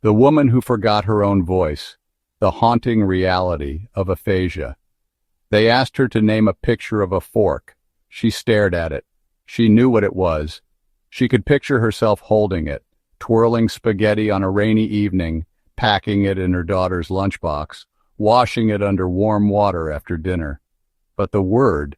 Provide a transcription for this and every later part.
The woman who forgot her own voice, the haunting reality of aphasia. They asked her to name a picture of a fork. She stared at it. She knew what it was. She could picture herself holding it, twirling spaghetti on a rainy evening, packing it in her daughter's lunchbox, washing it under warm water after dinner. But the word,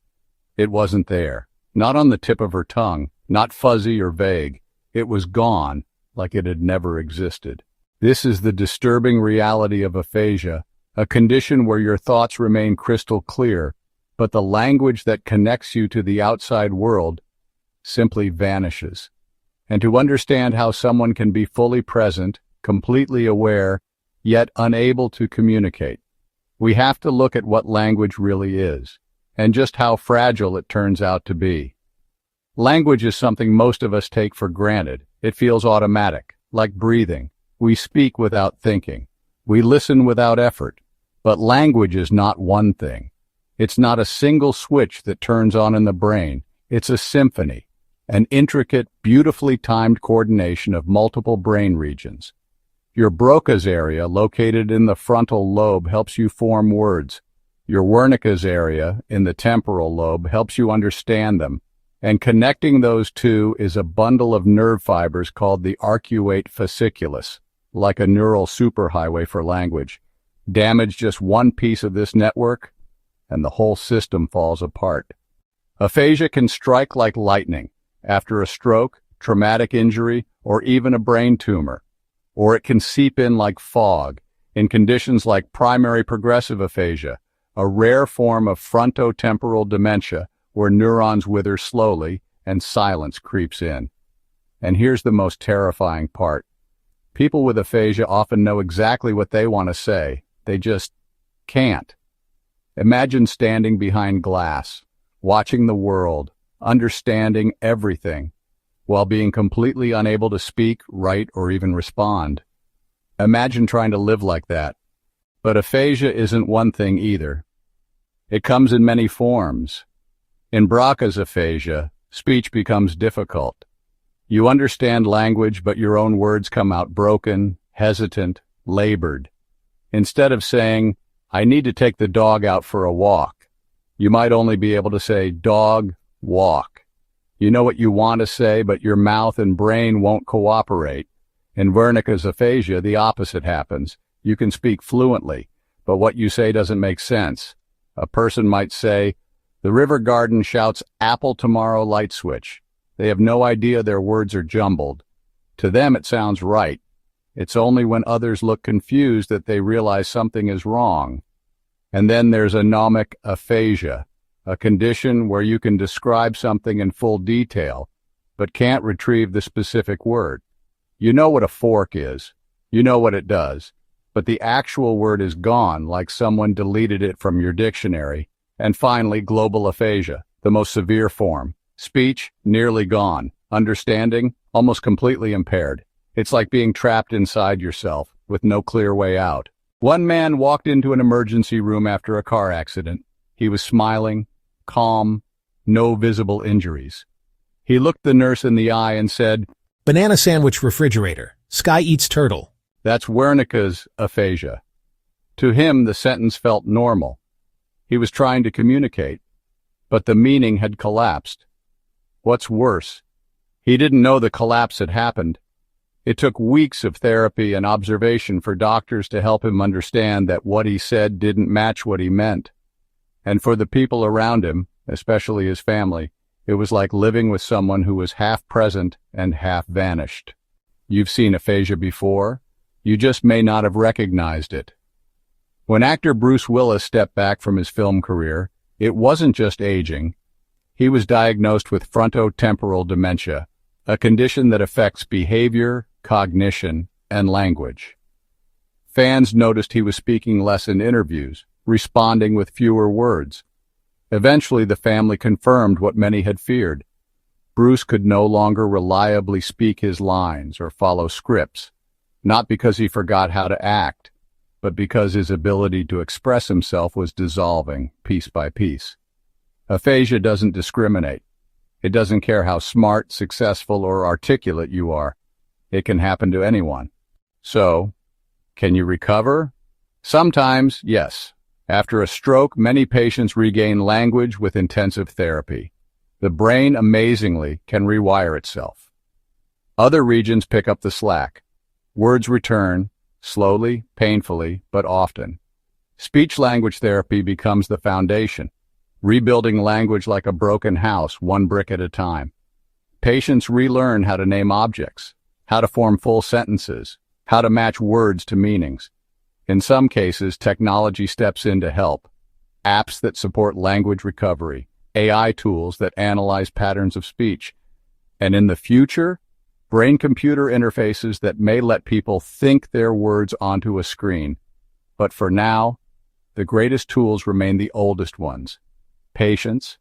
it wasn't there. Not on the tip of her tongue, not fuzzy or vague. It was gone, like it had never existed. This is the disturbing reality of aphasia, a condition where your thoughts remain crystal clear, but the language that connects you to the outside world simply vanishes. And to understand how someone can be fully present, completely aware, yet unable to communicate, we have to look at what language really is, and just how fragile it turns out to be. Language is something most of us take for granted. It feels automatic, like breathing. We speak without thinking. We listen without effort. But language is not one thing. It's not a single switch that turns on in the brain. It's a symphony, an intricate, beautifully timed coordination of multiple brain regions. Your Broca's area, located in the frontal lobe, helps you form words. Your Wernicke's area, in the temporal lobe, helps you understand them. And connecting those two is a bundle of nerve fibers called the arcuate fasciculus, like a neural superhighway for language. Damage just one piece of this network, and the whole system falls apart. Aphasia can strike like lightning after a stroke, traumatic injury, or even a brain tumor. Or it can seep in like fog in conditions like primary progressive aphasia, a rare form of frontotemporal dementia where neurons wither slowly and silence creeps in. And here's the most terrifying part. People with aphasia often know exactly what they want to say. They just can't. Imagine standing behind glass, watching the world, understanding everything, while being completely unable to speak, write, or even respond. Imagine trying to live like that. But aphasia isn't one thing either. It comes in many forms. In Broca's aphasia, speech becomes difficult. You understand language, but your own words come out broken, hesitant, labored. Instead of saying, "I need to take the dog out for a walk," you might only be able to say, "Dog, walk." You know what you want to say, but your mouth and brain won't cooperate. In Wernicke's aphasia, the opposite happens. You can speak fluently, but what you say doesn't make sense. A person might say, "The river garden shouts apple tomorrow light switch." They have no idea their words are jumbled. To them it sounds right. It's only when others look confused that they realize something is wrong. And then there's anomic aphasia, a condition where you can describe something in full detail, but can't retrieve the specific word. You know what a fork is. You know what it does. But the actual word is gone, like someone deleted it from your dictionary. And finally, global aphasia, the most severe form. Speech, nearly gone. Understanding, almost completely impaired. It's like being trapped inside yourself, with no clear way out. One man walked into an emergency room after a car accident. He was smiling, calm, no visible injuries. He looked the nurse in the eye and said, "Banana sandwich refrigerator. Sky eats turtle." That's Wernicke's aphasia. To him, the sentence felt normal. He was trying to communicate, but the meaning had collapsed. What's worse, he didn't know the collapse had happened. It took weeks of therapy and observation for doctors to help him understand that what he said didn't match what he meant. And for the people around him, especially his family, it was like living with someone who was half present and half vanished. You've seen aphasia before. You just may not have recognized it. When actor Bruce Willis stepped back from his film career, it wasn't just aging. He was diagnosed with frontotemporal dementia, a condition that affects behavior, cognition, and language. Fans noticed he was speaking less in interviews, responding with fewer words. Eventually, the family confirmed what many had feared. Bruce could no longer reliably speak his lines or follow scripts, not because he forgot how to act, but because his ability to express himself was dissolving piece by piece. Aphasia doesn't discriminate. It doesn't care how smart, successful, or articulate you are. It can happen to anyone. So, Can you recover? Sometimes, yes. After a stroke, many patients regain language with intensive therapy. The brain, amazingly, can rewire itself. Other regions pick up the slack. Words return, slowly, painfully, but often. Speech-language therapy becomes the foundation, rebuilding language like a broken house, one brick at a time. Patients relearn how to name objects, how to form full sentences, how to match words to meanings. In some cases, technology steps in to help. Apps that support language recovery, AI tools that analyze patterns of speech. And in the future, brain-computer interfaces that may let people think their words onto a screen. But for now, the greatest tools remain the oldest ones: patience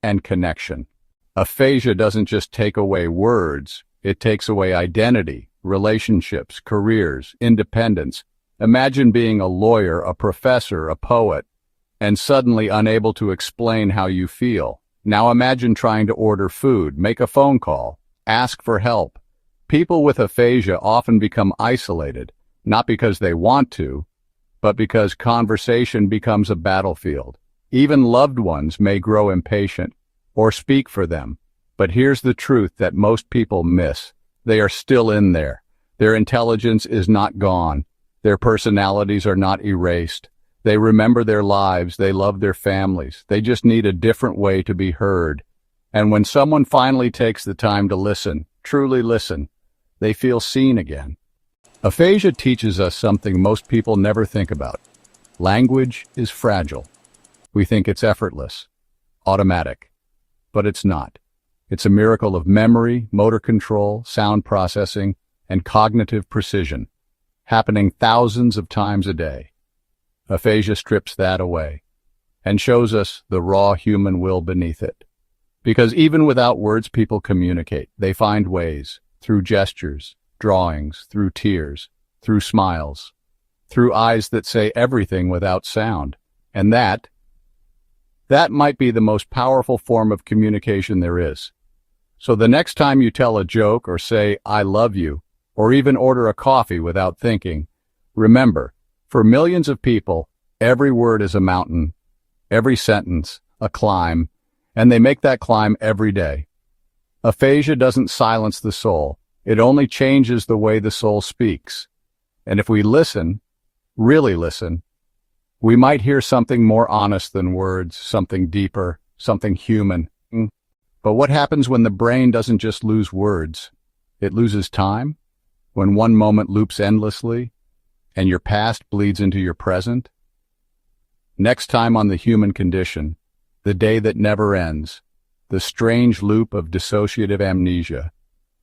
and connection. Aphasia doesn't just take away words, it takes away identity, relationships, careers, independence. Imagine being a lawyer, a professor, a poet, and suddenly unable to explain how you feel. Now imagine trying to order food, make a phone call, ask for help. People with aphasia often become isolated, not because they want to, but because conversation becomes a battlefield. Even loved ones may grow impatient or speak for them. But here's the truth that most people miss. They are still in there. Their intelligence is not gone. Their personalities are not erased. They remember their lives. They love their families. They just need a different way to be heard. And when someone finally takes the time to listen, truly listen, they feel seen again. Aphasia teaches us something most people never think about. Language is fragile. We think it's effortless, automatic, but it's not. It's a miracle of memory, motor control, sound processing, and cognitive precision, happening thousands of times a day. Aphasia strips that away and shows us the raw human will beneath it. Because even without words, people communicate. They find ways, through gestures, drawings, through tears, through smiles, through eyes that say everything without sound. And that might be the most powerful form of communication there is. So the next time you tell a joke or say, "I love you," or even order a coffee without thinking, remember, for millions of people, every word is a mountain, every sentence a climb, and they make that climb every day. Aphasia doesn't silence the soul. It only changes the way the soul speaks. And if we listen, really listen, we might hear something more honest than words, something deeper, something human. But what happens when the brain doesn't just lose words? It loses time? When one moment loops endlessly, and your past bleeds into your present? Next time on The Human Condition, the day that never ends, the strange loop of dissociative amnesia.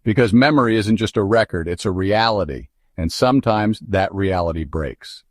Because memory isn't just a record, it's a reality, and sometimes that reality breaks.